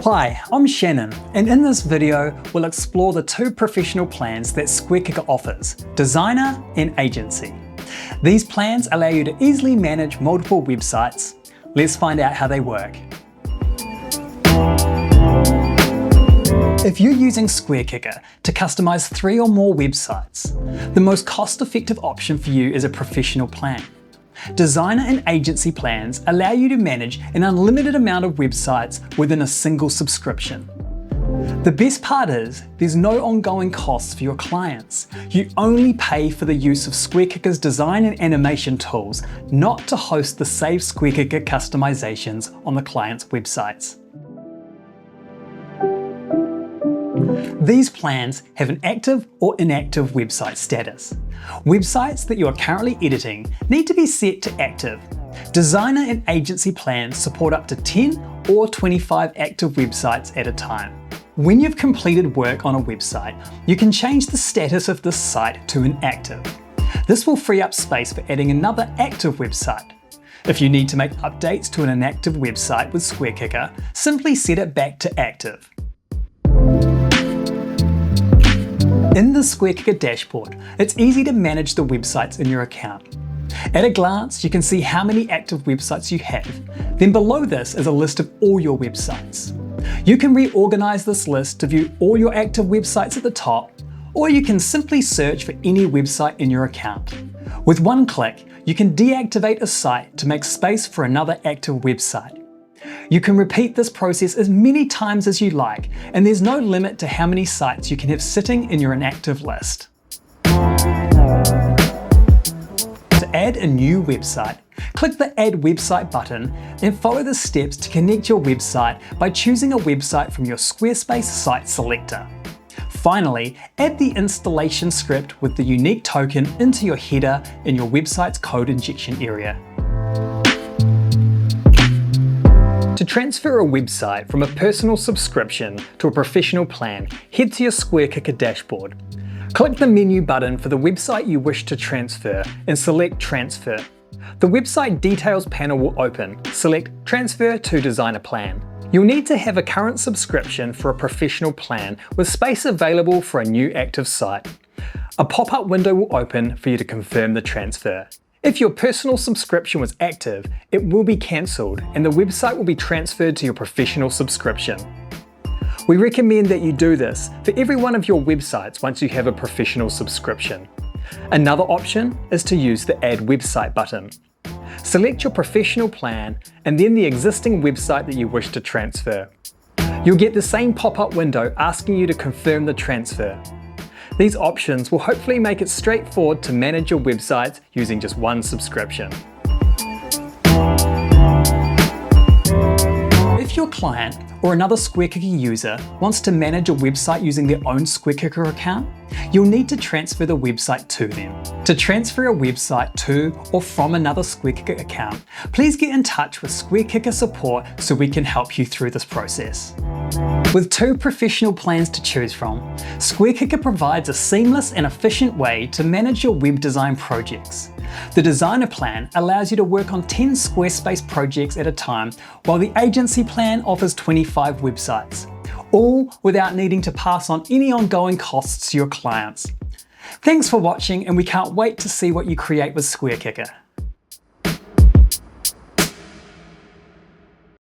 Hi, I'm Shannon, and in this video, we'll explore the two professional plans that SquareKicker offers, Designer and Agency. These plans allow you to easily manage multiple websites. Let's find out how they work. If you're using SquareKicker to customize 3 or more websites, the most cost-effective option for you is a professional plan. Designer and agency plans allow you to manage an unlimited amount of websites within a single subscription. The best part is, there's no ongoing costs for your clients. You only pay for the use of SquareKicker's design and animation tools, not to host the saved SquareKicker customizations on the client's websites. These plans have an active or inactive website status. Websites that you are currently editing need to be set to active. Designer and agency plans support up to 10 or 25 active websites at a time. When you've completed work on a website, you can change the status of this site to inactive. This will free up space for adding another active website. If you need to make updates to an inactive website with SquareKicker, simply set it back to active. In the SquareKicker dashboard, it's easy to manage the websites in your account. At a glance, you can see how many active websites you have. Then below this is a list of all your websites. You can reorganize this list to view all your active websites at the top, or you can simply search for any website in your account. With one click, you can deactivate a site to make space for another active website. You can repeat this process as many times as you like, and there's no limit to how many sites you can have sitting in your inactive list. To add a new website, click the Add Website button and follow the steps to connect your website by choosing a website from your Squarespace site selector. Finally, add the installation script with the unique token into your header in your website's code injection area. To transfer a website from a personal subscription to a professional plan, head to your SquareKicker dashboard. Click the menu button for the website you wish to transfer and select Transfer. The website details panel will open. Select Transfer to Designer Plan. You'll need to have a current subscription for a professional plan with space available for a new active site. A pop-up window will open for you to confirm the transfer. If your personal subscription was active, it will be cancelled and the website will be transferred to your professional subscription. We recommend that you do this for every one of your websites once you have a professional subscription. Another option is to use the Add Website button. Select your professional plan and then the existing website that you wish to transfer. You'll get the same pop-up window asking you to confirm the transfer. These options will hopefully make it straightforward to manage your websites using just one subscription. If your client or another SquareKicker user wants to manage a website using their own SquareKicker account, you'll need to transfer the website to them. To transfer a website to or from another SquareKicker account, please get in touch with SquareKicker support so we can help you through this process. With 2 professional plans to choose from, SquareKicker provides a seamless and efficient way to manage your web design projects. The Designer plan allows you to work on 10 Squarespace projects at a time, while the Agency plan offers 25 websites, all without needing to pass on any ongoing costs to your clients. Thanks for watching, and we can't wait to see what you create with SquareKicker.